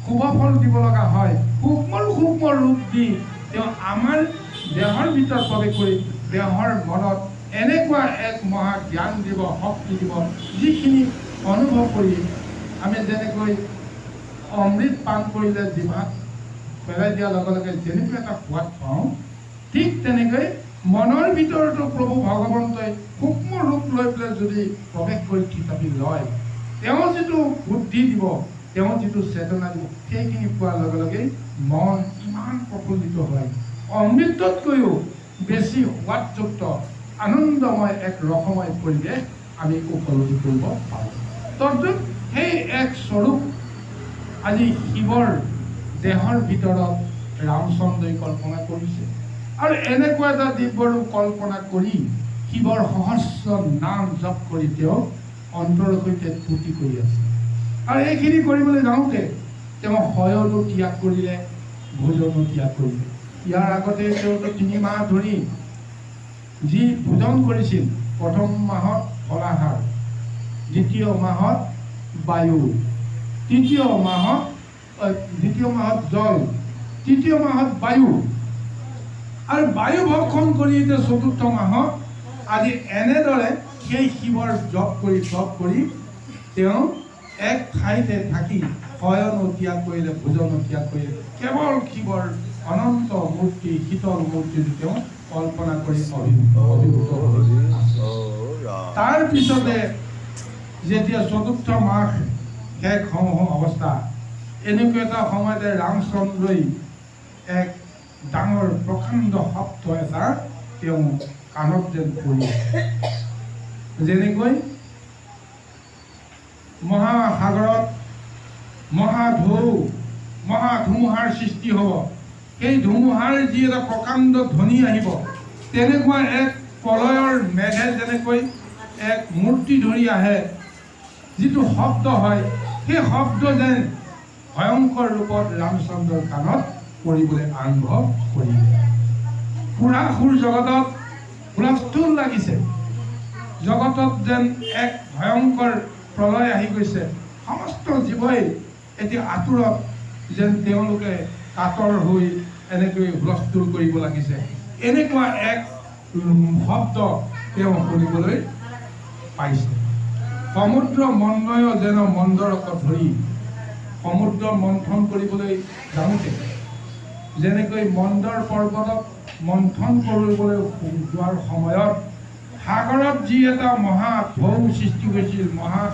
শুভ ফল দিব লগা হয়, সূক্ষ্ম ৰূপ দি তেওঁ আমাৰ দেহৰ ভিতৰত প্ৰৱেশ কৰি দেহৰ মনত এনেকুৱা এক মহা জ্ঞান দিব, শক্তি দিব, যিখিনি অনুভৱ কৰি আমি যেনেকৈ অমৃত পান কৰিলে জিভাত পেলাই দিয়াৰ লগে লগে যেনেকুৱা এটা সোৱাদ পাওঁ, ঠিক তেনেকৈ মনৰ ভিতৰতো প্ৰভু ভগৱন্তই সূক্ষ্ম ৰূপ লৈ পেলাই যদি প্ৰৱেশ কৰি থিতাপি লয়, তেওঁ যিটো বুদ্ধি দিব, তেওঁ যিটো চেতনা দিব, সেইখিনি পোৱাৰ লগে লগে মন ইমান প্ৰফুল্লিত হয়, অমৃততকৈও বেছি সোৱাদযুক্ত আনন্দময় এক ৰসময় পৰিৱেশ আমি উপলব্ধি কৰিব পাৰোঁ। তদ্ৰুপ সেই এক স্বৰূপ আজি শিৱৰ দেহৰ ভিতৰত ৰামচন্দ্ৰই কল্পনা কৰিছে। আৰু এনেকুৱা এটা দিব্যৰূপ কল্পনা কৰি শিৱৰ সহস্ৰ নাম জপ কৰি তেওঁ অন্তৰৰ সৈতে তুতি কৰি আছে। আৰু এইখিনি কৰিবলৈ যাওঁতে তেওঁ শয়নো ত্যাগ কৰিলে, ভোজনো ত্যাগ কৰিলে। ইয়াৰ আগতে তেওঁতো 3 মাহ ধৰি যি ভোজন কৰিছিল, প্ৰথম মাহত ফলাহাৰ, দ্বিতীয় মাহত বায়ু, দ্বিতীয় মাহত জল, তৃতীয় মাহত বায়ু, আৰু বায়ু ভক্ষণ কৰি এতিয়া চতুৰ্থ মাহত আজি এনেদৰে সেই শিৱৰ জপ কৰি তেওঁ এক ঠাইতে থাকি শয়নো ত্যাগ কৰিলে, ভোজনো ত্যাগ কৰিলে। কেৱল শিৱৰ অনন্ত মূৰ্তি, শীতল মূৰ্তিটো তেওঁ কল্পনা কৰি অভিভূত হৈ আছে। তাৰ পিছতে যেতিয়া চতুৰ্থ মাহ শেষ হওঁ অৱস্থা, এনেকুৱা এটা সময়তে ৰামচন্দ্ৰই এক ডাঙৰ প্ৰকাণ্ড শব্দ এটা তেওঁ কাণত যেন পৰি আছে। যেনেকৈ মহাসাগৰত মহাধুমুহাৰ সৃষ্টি হ'ব, সেই ধুমুহাৰ যি এটা প্ৰকাণ্ড ধ্বনি আহিব, তেনেকুৱা এক প্ৰলয়ৰ মেঘে যেনেকৈ এক মূৰ্তি ধৰি আহে, যিটো শব্দ হয়, সেই শব্দ যেন ভয়ংকৰ ৰূপত ৰামচন্দ্ৰৰ কাণত কৰিবলৈ আৰম্ভ কৰিলে। সুৰাসুৰ জগতত হুলস্থুল লাগিছে, জগতত যেন এক ভয়ংকৰ প্ৰলয় আহি গৈছে। সমস্ত জীৱই এতিয়া আঁতৰত যেন তেওঁলোকে কাতৰ হৈ এনেকৈ হুলস্থুল কৰিব লাগিছে। এনেকুৱা এক শব্দ তেওঁ শুনিবলৈ পাইছে। সমুদ্ৰ মন্ময় যেন মন্দৰক ধৰি সমুদ্ৰ মন্থন কৰিবলৈ যাওঁতে যেনেকৈ মন্দৰ পৰ্বতক মন্থন কৰিবলৈ যোৱাৰ সময়ত সাগৰত যি এটা মহা ঢৌ সৃষ্টি হৈছিল, মহা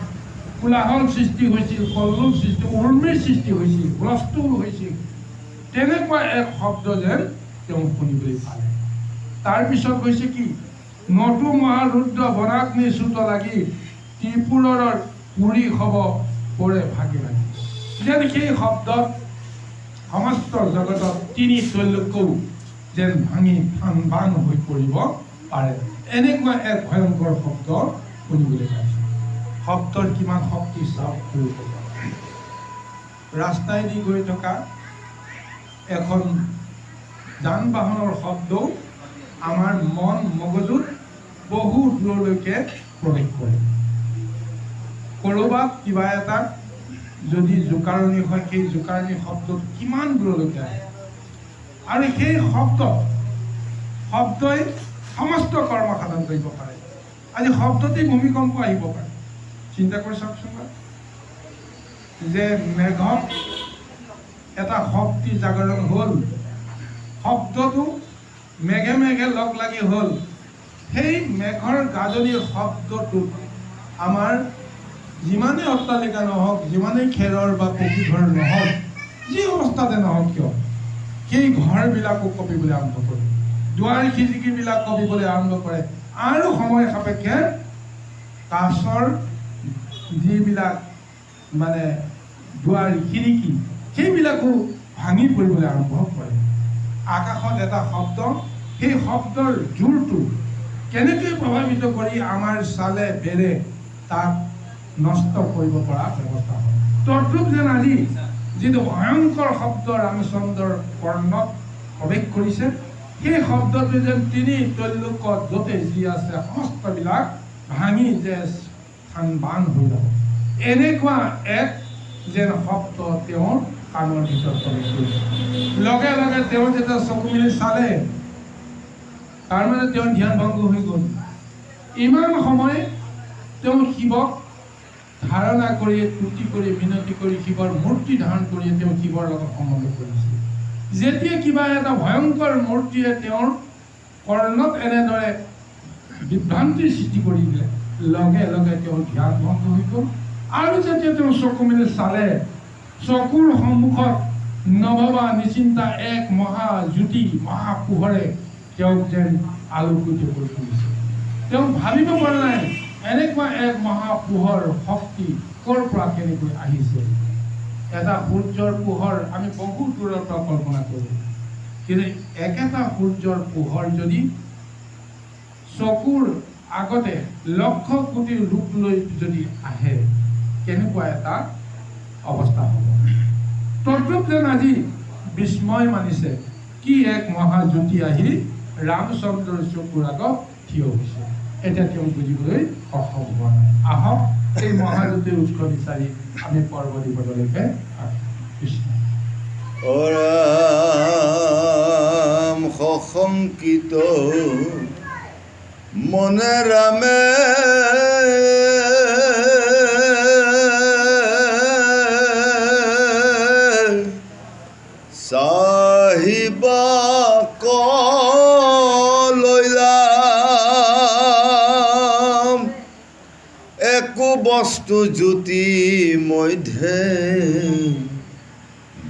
কোলাহল সৃষ্টি হৈছিল, কল্লোল সৃষ্টি, উৰ্মিৰ সৃষ্টি হৈছিল, হুলস্থুল হৈছিল, তেনেকুৱা এক শব্দ যেন তেওঁ শুনিবলৈ পালে। তাৰপিছত হৈছে কি, নটু মহাৰুদ্ৰ বনাগ্নি চুত লাগি ত্ৰিপুৰৰ পুৰি হব পৰে ভাগি লাগি। যেন সেই শব্দত সমস্ত জগতত 3 ত্ৰৈলোক্যও যেন ভাঙি থান হৈ পৰিব পাৰে, এনেকুৱা এক ভয়ংকৰ শব্দ শুনিবলৈ পাইছে। শব্দৰ কিমান শক্তি চাপ কৰিব পাৰে। ৰাস্তাইদি গৈ থকা এখন যান বাহনৰ শব্দও আমাৰ মন মগজুত বহু দূৰলৈকে প্ৰৱেশ কৰে। ক'ৰবাত কিবা এটা যদি জোকাৰণি হয়, সেই জোকাৰণি শব্দত কিমান দূৰলৈকে আহে, আৰু সেই শব্দই সমস্ত কৰ্ম সাধন কৰিব পাৰে। আজি শব্দতেই ভূমিকম্প আহিব পাৰে। চিন্তা কৰি চাওকচোন, যে মেঘত এটা শক্তি জাগৰণ হ'ল, শব্দটো মেঘে মেঘে লগ লাগি হ'ল, সেই মেঘৰ গাজনিৰ শব্দটোত আমাৰ যিমানেই অট্টালিকা নহওক, যিমানেই খেৰৰ বা পকী ঘৰ নহওক, যি অৱস্থাতে নহওক কিয়, সেই ঘৰবিলাকো কঁপিবলৈ আৰম্ভ কৰে, দুৱাৰ খিৰিকীবিলাক কঁপিবলৈ আৰম্ভ কৰে, আৰু সময় সাপেক্ষে কাছৰ যিবিলাক মানে দুৱাৰ খিৰিকী, সেইবিলাকো ভাঙি পৰিবলৈ আৰম্ভ কৰে। আকাশত এটা শব্দ, সেই শব্দৰ জোৰটো কেনেকৈ প্ৰভাৱিত কৰি আমাৰ চালে বেৰে তাক নষ্ট কৰিব পৰা ব্যৱস্থা হয়। তদ্ৰূপ যেন আজি যিটো ভয়ংকৰ শব্দ ৰামচন্দ্ৰৰ কৰ্ণত প্ৰৱেশ কৰিছে, সেই শব্দটো যেন 3 ত্ৰৈলোক্যত য'তে যি আছে সমস্তবিলাক ভাঙি যে বান হৈ যাব, এনেকুৱা এক যেন শব্দ তেওঁৰ কাণৰ ভিতৰত প্ৰৱেশ কৰিছে। লগে লগে তেওঁ যেতিয়া চকু মেলি চালে, তাৰমানে তেওঁৰ ধ্যান ভংগ হৈ গ'ল। ইমান সময় তেওঁ শিৱক ধাৰণা কৰি, তুতি কৰি, মিনতি কৰি, শিৱৰ মূৰ্তি ধাৰণ কৰি তেওঁ শিৱৰ লগত সম্বন্ধ কৰিছিল। যেতিয়া কিবা এটা ভয়ংকৰ মূৰ্তিয়ে তেওঁৰ কৰ্ণত এনেদৰে বিভ্ৰান্তিৰ সৃষ্টি কৰি দিলে, লগে লগে তেওঁৰ ধ্যান ভংগ হৈ গ'ল। আৰু যেতিয়া তেওঁ চকু মেলি চালে, চকুৰ সন্মুখত নভবা নিচিন্তা এক মহাজ্যোতি, মহাপোহৰে তেওঁক যেন আলোকিত কৰি তুলিছে। তেওঁ ভাবিব পৰা নাই এনেকুৱা এক মহাপোহৰ শক্তি ক'ৰ পৰা কেনেকৈ আহিছে। এটা সূৰ্যৰ পোহৰ আমি বহুত দূৰৰ পৰা কল্পনা কৰোঁ, কিন্তু একেটা সূৰ্যৰ পোহৰ যদি চকুৰ আগতে লক্ষ কোটি ৰূপ লৈ যদি আহে কেনেকুৱা এটা অৱস্থা হ'ব। তদ্ৰূপ যেন আজি বিস্ময় মানিছে কি এক মহাজ্যোতি আহি ৰামচন্দ্ৰৰ চকুৰ আগত থিয় হৈছে। এতিয়া তেওঁ বুজিবলৈ সক্ষম হোৱা নাই। আহক এই মহাজ্যোতিৰ উৎস বিচাৰি আমি পৰৱৰ্তী পদলৈকে কৃষ্ণ অৰাম সশংকিত মনে ৰামে চাহিবা কলৈলাম একো বস্তু জ্যোতি মধ্যে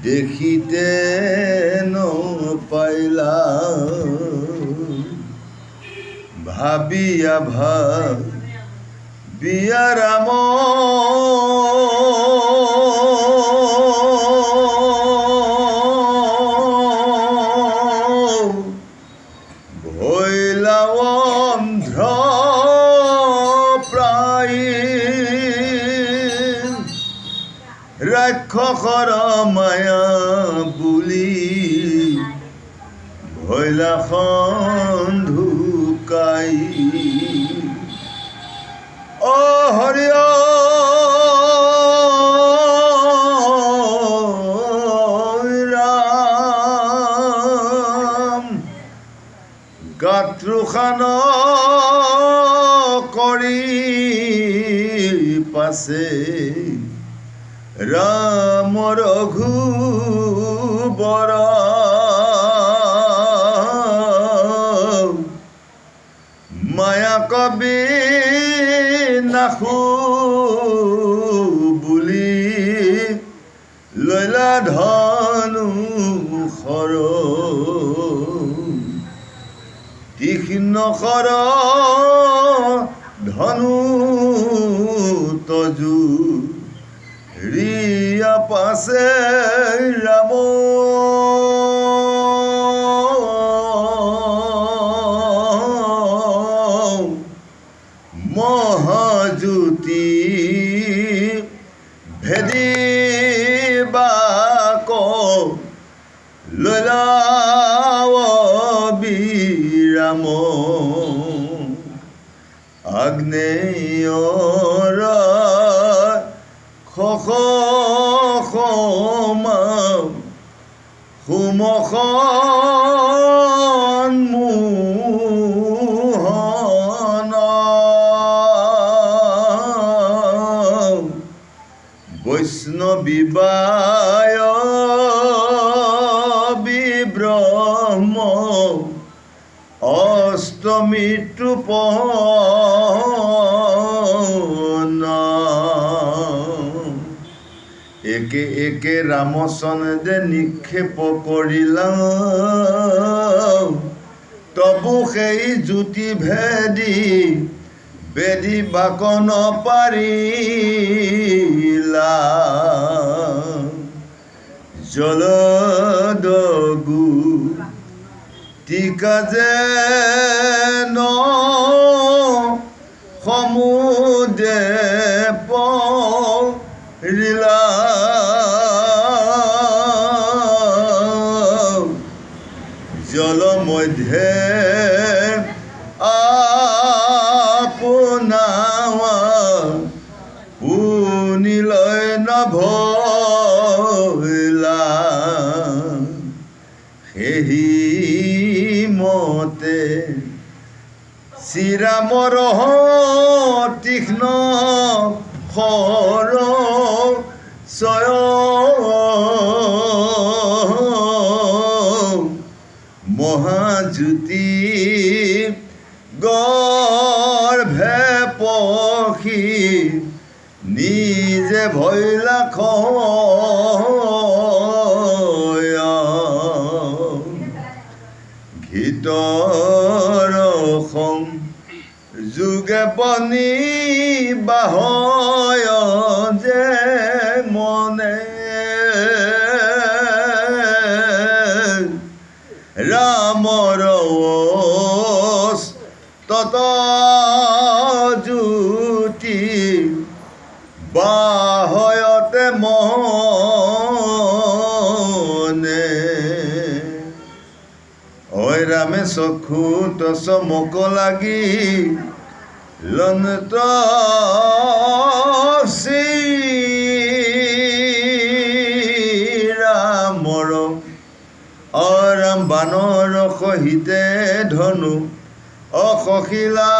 দেখিতে নপাইলা ভাবিয়া ভাবিয়া ৰাম ভৈলা অন্ধ্ৰ প্ৰায় ৰাক্ষসৰ মায়া বুলি ভৈলাখন ঢুকাই অ হৰি ৰাম গাত্ৰুখান কৰি পাছে ৰাম ৰঘুবৰ মায়া কবি নাখো বুলি লৈলা ধনু খৰ তীক্ষ্ণ খৰ ধনু তজু ৰিয়া পাছে ৰাম মহাজ্যোতি ভেদিবা ক লৈলাও বিৰাম আগ্নেয়ৰ খমা সুমখন মোহন বৈষ্ণৱীবায় বিব্ৰহ্ম অষ্টমৃত্যুপ একে একে ৰামচন্দ্ৰে নিক্ষেপ কৰিলা তবু সেই জ্যোতি ভেদি বেদি বাক নপাৰিলা জলদগু টিকা যে ন সমুদ্ৰে পৰিলা জল মধ্যে আপোনা পুনিলৈ নভৈলা সেই মতে শ্ৰীৰামৰ তীক্ষ্ণ খৰ চয় মহাজ্যোতি গৰ্ভে পখি নিজে ভৈলা ঘিতৰ যোগে বনি বাহয় যে মনে ৰামে চক্ষুত চমক লাগি লনত শ্ৰীৰামৰ অৰাম বানৰ সহিতে ধনু অসখিলা